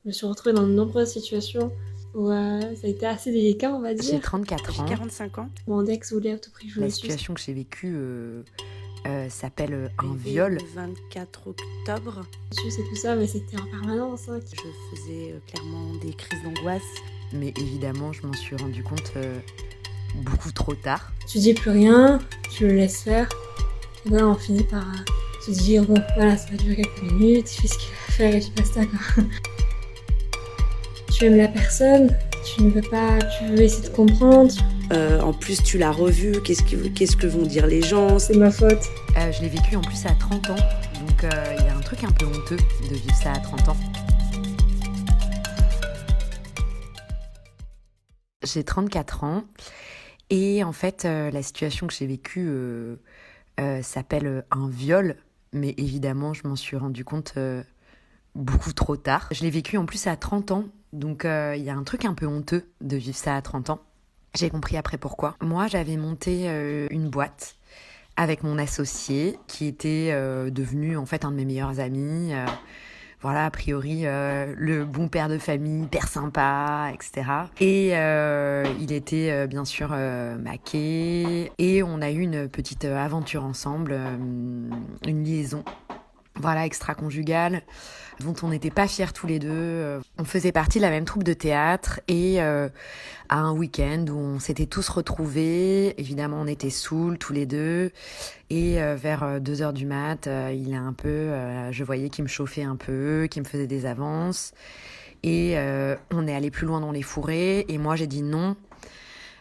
Je me suis retrouvée dans de nombreuses situations où ça a été assez délicat, on va dire. J'ai 34 J'ai ans. 45 ans. Mon ex voulait à tout prix que je La le suce. situation que j'ai vécue s'appelle un Arrivé viol. le 24 octobre, Suce et tout ça, mais c'était en permanence. je faisais clairement des crises d'angoisse. Mais évidemment, je m'en suis rendu compte beaucoup trop tard. Tu dis plus rien, tu le laisses faire. Et là, on finit par se dire, bon, voilà, ça va durer quelques minutes, il fait ce qu'il va faire et puis basta, quoi. Tu aimes la personne, tu ne veux pas, tu veux essayer de comprendre. En plus, tu l'as revu, qu'est-ce que vont dire les gens? C'est ma faute. Je l'ai vécu en plus à 30 ans, donc il y a un truc un peu honteux de vivre ça à 30 ans. J'ai 34 ans et en fait, la situation que j'ai vécue s'appelle un viol, mais évidemment, je m'en suis rendu compte beaucoup trop tard. Je l'ai vécu en plus à 30 ans, donc il y a un truc un peu honteux de vivre ça à 30 ans. J'ai compris après pourquoi. Moi, j'avais monté une boîte avec mon associé qui était devenu en fait un de mes meilleurs amis. Voilà, a priori, le bon père de famille, hyper sympa, etc. Et il était bien sûr maqué. Et on a eu une petite aventure ensemble, une liaison, voilà, extra-conjugale, dont on n'était pas fiers tous les deux. On faisait partie de la même troupe de théâtre et à un week-end où on s'était tous retrouvés. Évidemment, on était saouls tous les deux. Et vers 2h du mat, il a un peu, je voyais qu'il me chauffait un peu, qu'il me faisait des avances. Et on est allé plus loin dans les fourrés. Et moi, j'ai dit non.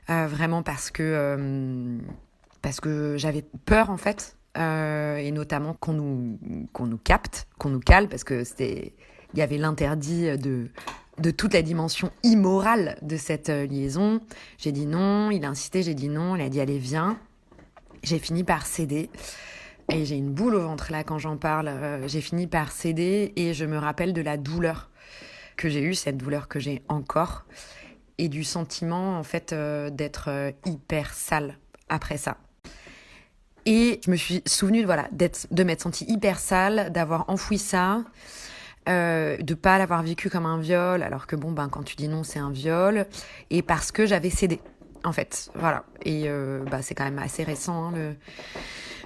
Vraiment parce que j'avais peur, en fait. Et notamment qu'on nous capte, qu'on nous cale, parce que il y avait l'interdit de toute la dimension immorale de cette liaison. J'ai dit non, il a insisté, j'ai dit non, il a dit allez viens. J'ai fini par céder. Et j'ai une boule au ventre là quand j'en parle. J'ai fini par céder et je me rappelle de la douleur que j'ai eue, cette douleur que j'ai encore, et du sentiment en fait d'être hyper sale après ça. Et je me suis souvenue de m'être sentie hyper sale, d'avoir enfoui ça, de pas l'avoir vécu comme un viol, alors que quand tu dis non, c'est un viol, et parce que j'avais cédé, en fait, voilà. Et c'est quand même assez récent, hein,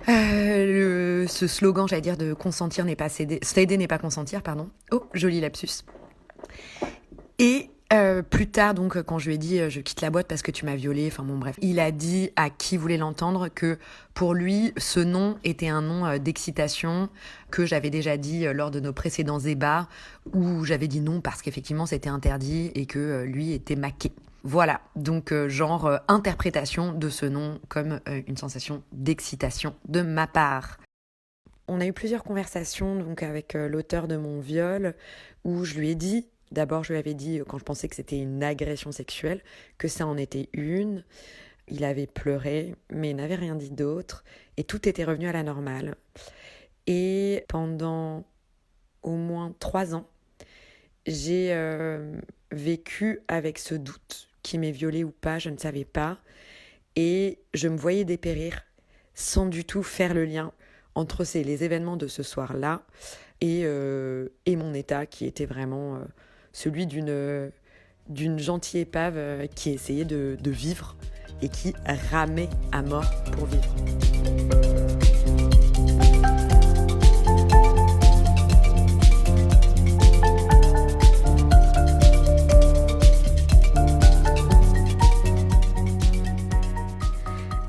ce slogan, j'allais dire, de consentir n'est pas céder, céder n'est pas consentir, pardon. Oh, joli lapsus. Et plus tard, donc, quand je lui ai dit je quitte la boîte parce que tu m'as violée, enfin bon bref, il a dit à qui voulait l'entendre que pour lui, ce nom était un nom d'excitation, que j'avais déjà dit lors de nos précédents débats, où j'avais dit non parce qu'effectivement c'était interdit et que lui était maqué. Voilà, donc interprétation de ce nom comme une sensation d'excitation de ma part. On a eu plusieurs conversations donc avec l'auteur de mon viol, où je lui ai dit, d'abord, je lui avais dit, quand je pensais que c'était une agression sexuelle, que ça en était une. Il avait pleuré, mais il n'avait rien dit d'autre. Et tout était revenu à la normale. Et pendant au moins 3 ans, j'ai vécu avec ce doute. Qui m'est violée ou pas, je ne savais pas. Et je me voyais dépérir sans du tout faire le lien entre les événements de ce soir-là et mon état qui était vraiment... celui d'une gentille épave qui essayait de vivre et qui ramait à mort pour vivre.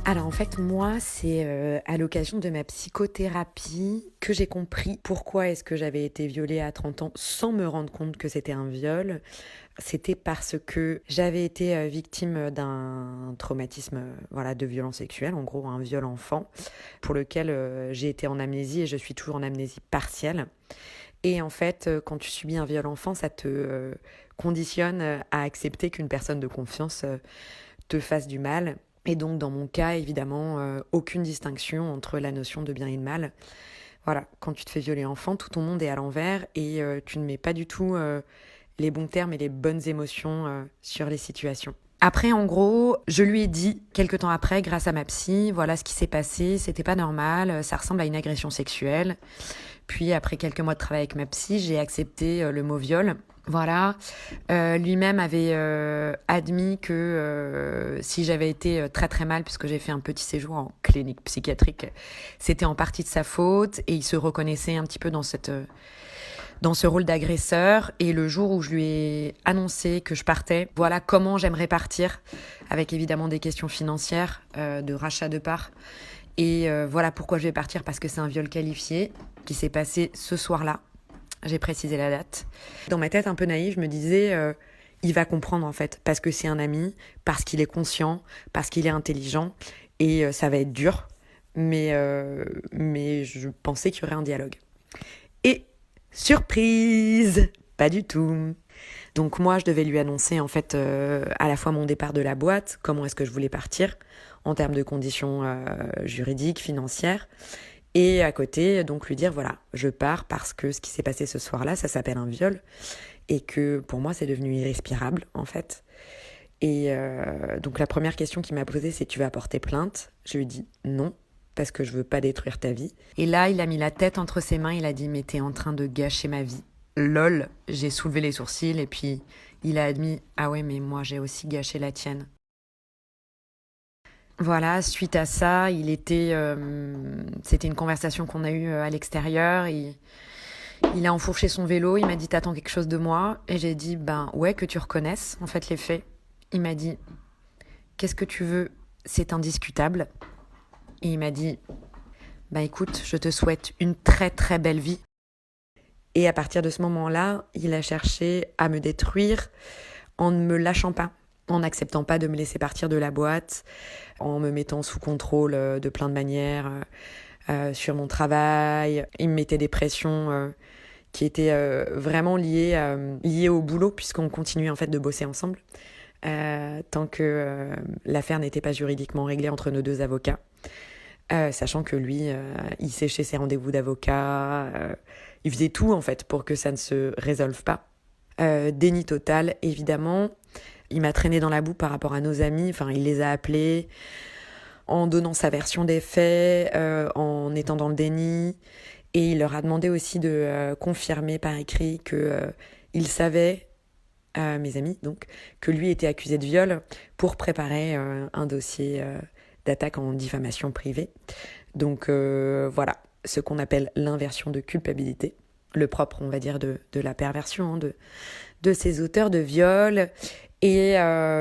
Alors en fait, moi, c'est à l'occasion de ma psychothérapie que j'ai compris pourquoi est-ce que j'avais été violée à 30 ans sans me rendre compte que c'était un viol. C'était parce que j'avais été victime d'un traumatisme de violence sexuelle, en gros un viol enfant, pour lequel j'ai été en amnésie et je suis toujours en amnésie partielle. Et en fait, quand tu subis un viol enfant, ça te conditionne à accepter qu'une personne de confiance te fasse du mal. Et donc, dans mon cas, évidemment, aucune distinction entre la notion de bien et de mal. Voilà, quand tu te fais violer enfant, tout ton monde est à l'envers et tu ne mets pas du tout les bons termes et les bonnes émotions sur les situations. Après, en gros, je lui ai dit, quelques temps après, grâce à ma psy, voilà ce qui s'est passé, c'était pas normal, ça ressemble à une agression sexuelle. Puis, après quelques mois de travail avec ma psy, j'ai accepté le mot viol. Voilà. Lui-même avait admis que si j'avais été très très mal, puisque j'ai fait un petit séjour en clinique psychiatrique, c'était en partie de sa faute, et il se reconnaissait un petit peu dans ce rôle d'agresseur. Et le jour où je lui ai annoncé que je partais, voilà comment j'aimerais partir, avec évidemment des questions financières, de rachat de parts. Et voilà pourquoi je vais partir, parce que c'est un viol qualifié qui s'est passé ce soir-là. J'ai précisé la date. Dans ma tête un peu naïve, je me disais, il va comprendre en fait, parce que c'est un ami, parce qu'il est conscient, parce qu'il est intelligent, et ça va être dur, mais je pensais qu'il y aurait un dialogue. Et surprise, pas du tout. Donc moi, je devais lui annoncer en fait à la fois mon départ de la boîte, comment est-ce que je voulais partir, en termes de conditions juridiques, financières. Et à côté, donc lui dire, voilà, je pars parce que ce qui s'est passé ce soir-là, ça s'appelle un viol. Et que pour moi, c'est devenu irrespirable, en fait. Et donc la première question qu'il m'a posée, c'est, tu vas porter plainte? Je lui ai dit non, parce que je veux pas détruire ta vie. Et là, il a mis la tête entre ses mains, il a dit, mais t'es en train de gâcher ma vie. Lol, j'ai soulevé les sourcils et puis il a admis, ah ouais, mais moi j'ai aussi gâché la tienne. Voilà, suite à ça, c'était une conversation qu'on a eue à l'extérieur. Il a enfourché son vélo, il m'a dit, t'attends quelque chose de moi? Et j'ai dit, ben ouais, que tu reconnaisses en fait les faits. Il m'a dit, qu'est-ce que tu veux? C'est indiscutable. Et il m'a dit, ben écoute, je te souhaite une très très belle vie. Et à partir de ce moment-là, il a cherché à me détruire en ne me lâchant pas, en n'acceptant pas de me laisser partir de la boîte, en me mettant sous contrôle de plein de manières sur mon travail. Il me mettait des pressions qui étaient vraiment liées au boulot, puisqu'on continuait en fait de bosser ensemble, tant que l'affaire n'était pas juridiquement réglée entre nos deux avocats. Sachant que lui, il séchait ses rendez-vous d'avocat, il faisait tout en fait pour que ça ne se résolve pas. Déni total, évidemment. Il m'a traîné dans la boue par rapport à nos amis, enfin il les a appelés en donnant sa version des faits, en étant dans le déni, et il leur a demandé aussi de confirmer par écrit que il savait, mes amis donc, que lui était accusé de viol pour préparer un dossier d'attaque en diffamation privée. Donc voilà, ce qu'on appelle l'inversion de culpabilité, le propre, on va dire, de la perversion de ces auteurs de viol. Et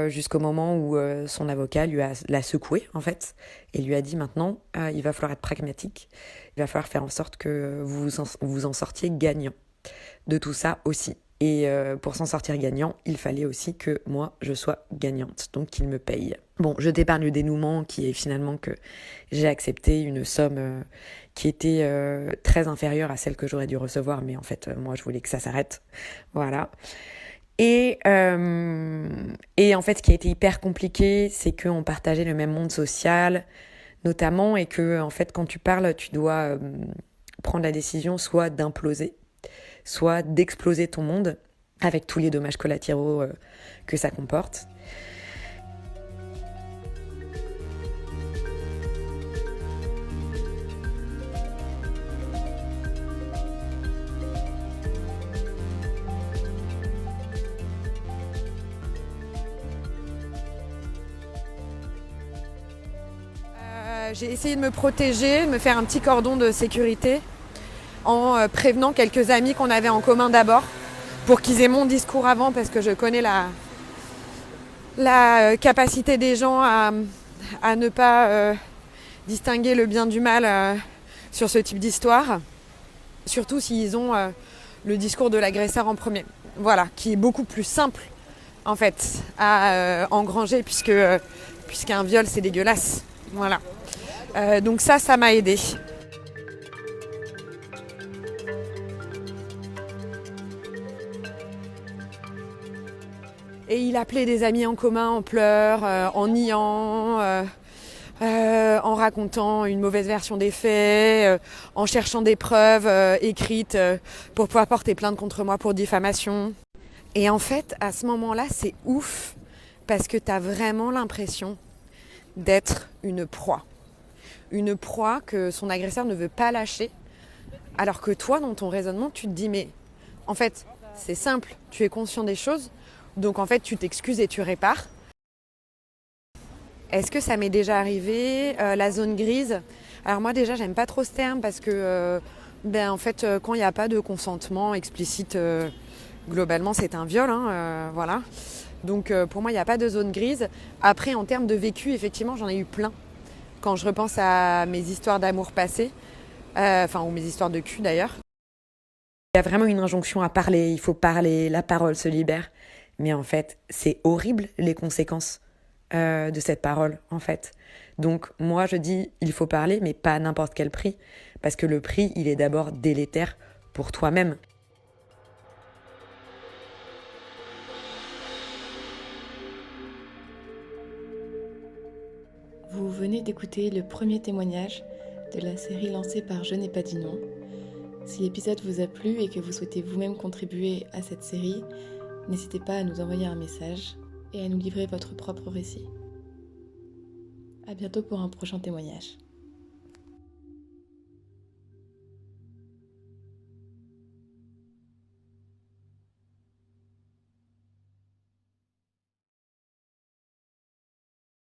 jusqu'au moment où son avocat l'a secoué, en fait, et lui a dit maintenant, il va falloir être pragmatique, il va falloir faire en sorte que vous en sortiez gagnant de tout ça aussi. Et pour s'en sortir gagnant, il fallait aussi que moi, je sois gagnante, donc qu'il me paye. Bon, je t'épargne le dénouement qui est finalement que j'ai accepté une somme qui était très inférieure à celle que j'aurais dû recevoir, mais en fait, moi, je voulais que ça s'arrête. Voilà. Et en fait, ce qui a été hyper compliqué, c'est qu'on partageait le même monde social, notamment, et que, en fait, quand tu parles, tu dois prendre la décision soit d'imploser, soit d'exploser ton monde, avec tous les dommages collatéraux que ça comporte. J'ai essayé de me protéger, de me faire un petit cordon de sécurité en prévenant quelques amis qu'on avait en commun d'abord pour qu'ils aient mon discours avant, parce que je connais la capacité des gens à ne pas distinguer le bien du mal sur ce type d'histoire, surtout s'ils ont le discours de l'agresseur en premier. Voilà, qui est beaucoup plus simple en fait à engranger puisqu'un viol c'est dégueulasse. Voilà. Donc ça m'a aidée. Et il appelait des amis en commun en pleurs, en niant, en racontant une mauvaise version des faits, en cherchant des preuves écrites pour pouvoir porter plainte contre moi pour diffamation. Et en fait, à ce moment-là, c'est ouf parce que t'as vraiment l'impression d'être une proie. Une proie que son agresseur ne veut pas lâcher, alors que toi, dans ton raisonnement, tu te dis, mais en fait, C'est simple, tu es conscient des choses, donc en fait tu t'excuses et tu répares. Est-ce que ça m'est déjà arrivé, la zone grise? Alors moi déjà j'aime pas trop ce terme parce que en fait quand il n'y a pas de consentement explicite, globalement c'est un viol, voilà. Donc pour moi il n'y a pas de zone grise. Après en termes de vécu, effectivement j'en ai eu plein. Quand je repense à mes histoires d'amour passées, ou mes histoires de cul d'ailleurs. Il y a vraiment une injonction à parler, il faut parler, la parole se libère. Mais en fait, c'est horrible les conséquences de cette parole, en fait. Donc moi, je dis, il faut parler, mais pas à n'importe quel prix. Parce que le prix, il est d'abord délétère pour toi-même. Vous venez d'écouter le premier témoignage de la série lancée par Je n'ai pas dit non. Si l'épisode vous a plu et que vous souhaitez vous-même contribuer à cette série, n'hésitez pas à nous envoyer un message et à nous livrer votre propre récit. À bientôt pour un prochain témoignage.